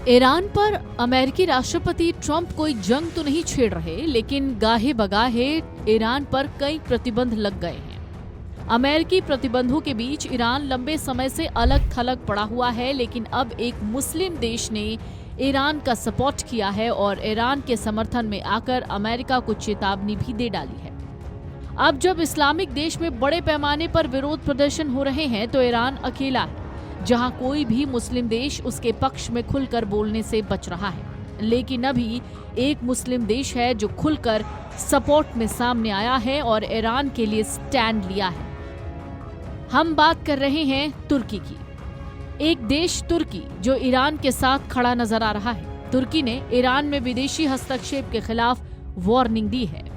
Iran पर अमेरिकी राष्ट्रपति ट्रंप कोई जंग तो नहीं छेड़ रहे, लेकिन गाहे बगाहे ईरान पर कई प्रतिबंध लग गए हैं। अमेरिकी प्रतिबंधों के बीच ईरान लंबे समय से अलग थलग पड़ा हुआ है, लेकिन अब एक मुस्लिम देश ने ईरान का सपोर्ट किया है और ईरान के समर्थन में आकर अमेरिका को चेतावनी भी दे डाली है। अब जब इस्लामिक देश में बड़े पैमाने पर विरोध प्रदर्शन हो रहे हैं, तो ईरान अकेला है जहां कोई भी मुस्लिम देश उसके पक्ष में खुलकर बोलने से बच रहा है। लेकिन अभी एक मुस्लिम देश है जो खुलकर सपोर्ट में सामने आया है और ईरान के लिए स्टैंड लिया है। हम बात कर रहे हैं तुर्की की। एक देश तुर्की जो ईरान के साथ खड़ा नजर आ रहा है। तुर्की ने ईरान में विदेशी हस्तक्षेप के खिलाफ वार्निंग दी है।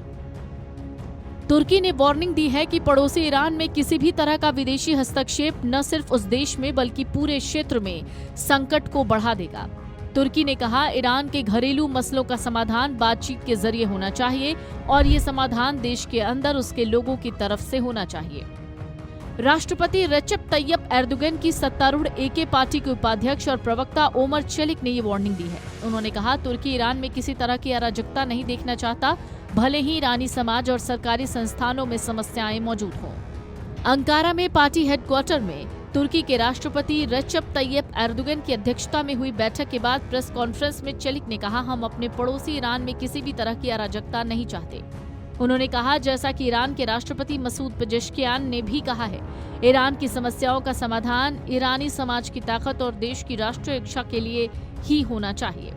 तुर्की ने वार्निंग दी है कि पड़ोसी ईरान में किसी भी तरह का विदेशी हस्तक्षेप न सिर्फ उस देश में बल्कि पूरे क्षेत्र में संकट को बढ़ा देगा। तुर्की ने कहा, ईरान के घरेलू मसलों का समाधान बातचीत के जरिए होना चाहिए और ये समाधान देश के अंदर उसके लोगों की तरफ से होना चाहिए। राष्ट्रपति रेचेप तैयप एर्दोगन की सत्तारूढ़ एके पार्टी के उपाध्यक्ष और प्रवक्ता ओमर चेलिक ने ये वार्निंग दी है। उन्होंने कहा, तुर्की ईरान में किसी तरह की अराजकता नहीं देखना चाहता, भले ही ईरानी समाज और सरकारी संस्थानों में समस्याएं मौजूद हों। अंकारा में पार्टी हेडक्वार्टर में तुर्की के राष्ट्रपति रेचेप तैयप एर्दोगन की अध्यक्षता में हुई बैठक के बाद प्रेस कॉन्फ्रेंस में चेलिक ने कहा, हम अपने पड़ोसी ईरान में किसी भी तरह की अराजकता नहीं चाहते। उन्होंने कहा, जैसा कि ईरान के राष्ट्रपति मसूद पेजेश्कियान ने भी कहा है, ईरान की समस्याओं का समाधान ईरानी समाज की ताकत और देश की राष्ट्रीय इच्छा के लिए ही होना चाहिए।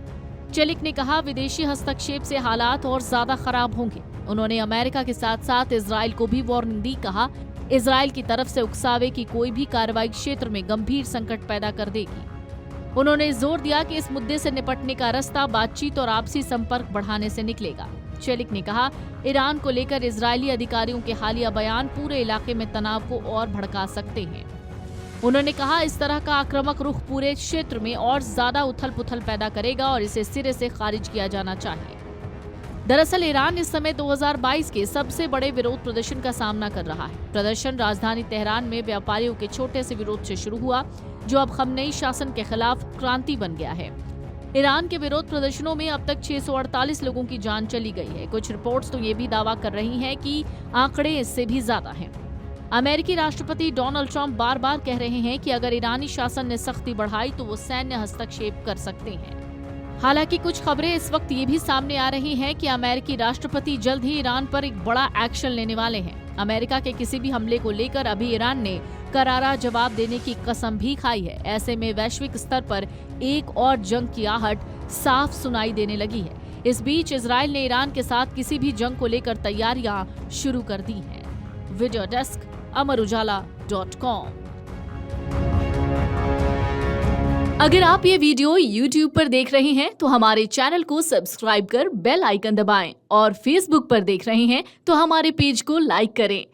चेलिक ने कहा, विदेशी हस्तक्षेप से हालात और ज्यादा खराब होंगे। उन्होंने अमेरिका के साथ साथ इजराइल को भी वार्निंग दी। कहा, इजराइल की तरफ से उकसावे की कोई भी कार्रवाई क्षेत्र में गंभीर संकट पैदा कर देगी। उन्होंने जोर दिया कि इस मुद्दे से निपटने का रास्ता बातचीत और आपसी संपर्क बढ़ाने से निकलेगा। चेलिक ने कहा, ईरान को लेकर इजरायली अधिकारियों के हालिया बयान पूरे इलाके में तनाव को और भड़का सकते हैं। उन्होंने कहा, इस तरह का आक्रामक रुख पूरे क्षेत्र में और ज्यादा उथल पुथल पैदा करेगा और इसे सिरे से खारिज किया जाना चाहिए। दरअसल ईरान इस समय 2022 के सबसे बड़े विरोध प्रदर्शन का सामना कर रहा है। प्रदर्शन राजधानी तेहरान में व्यापारियों के छोटे से विरोध से शुरू हुआ, जो अब खमनेई शासन के खिलाफ क्रांति बन गया है। ईरान के विरोध प्रदर्शनों में अब तक 648 लोगों की जान चली गई है। कुछ रिपोर्ट्स तो ये भी दावा कर रही हैं कि आंकड़े इससे भी ज्यादा हैं। अमेरिकी राष्ट्रपति डोनाल्ड ट्रंप बार बार कह रहे हैं कि अगर ईरानी शासन ने सख्ती बढ़ाई तो वो सैन्य हस्तक्षेप कर सकते हैं। हालांकि कुछ खबरें इस वक्त ये भी सामने आ रही हैं कि अमेरिकी राष्ट्रपति जल्द ही ईरान पर एक बड़ा एक्शन लेने वाले हैं। अमेरिका के किसी भी हमले को लेकर अभी ईरान ने करारा जवाब देने की कसम भी खाई है। ऐसे में वैश्विक स्तर पर एक और जंग की आहट साफ सुनाई देने लगी है। इस बीच इजराइल ने ईरान के साथ किसी भी जंग को लेकर तैयारियां शुरू कर दी हैं। Video desk amarujala.com। अगर आप ये वीडियो YouTube पर देख रहे हैं तो हमारे चैनल को सब्सक्राइब कर बेल आइकन दबाएं और Facebook पर देख रहे हैं तो हमारे पेज को लाइक करें।